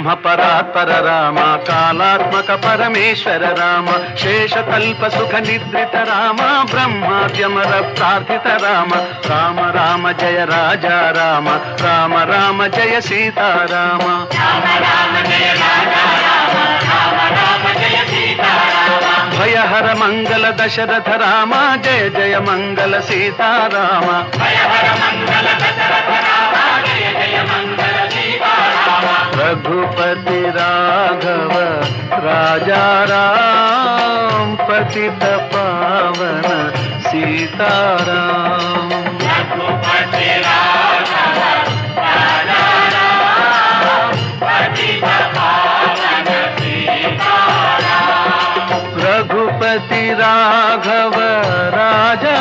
బ్రహ్మ పరాత్పర రామ, కాలాత్మక పరమేశ్వర రామ, శేషకల్ప సుఖ నిద్రిత రామ, బ్రహ్మాద్యమర ప్రార్థిత రామ. రామ రామ జయ రాజా రామ, రామ రామ జయ సీతారామ. భయహర మంగళ దశరథ రామ, జయ జయ మంగళ సీతారామ. रघुपति राघव राजा राम, पतित पावन सीताराम. रघुपति राघव राजा राम, पतित पावन सीताराम. रघुपति राघव राजा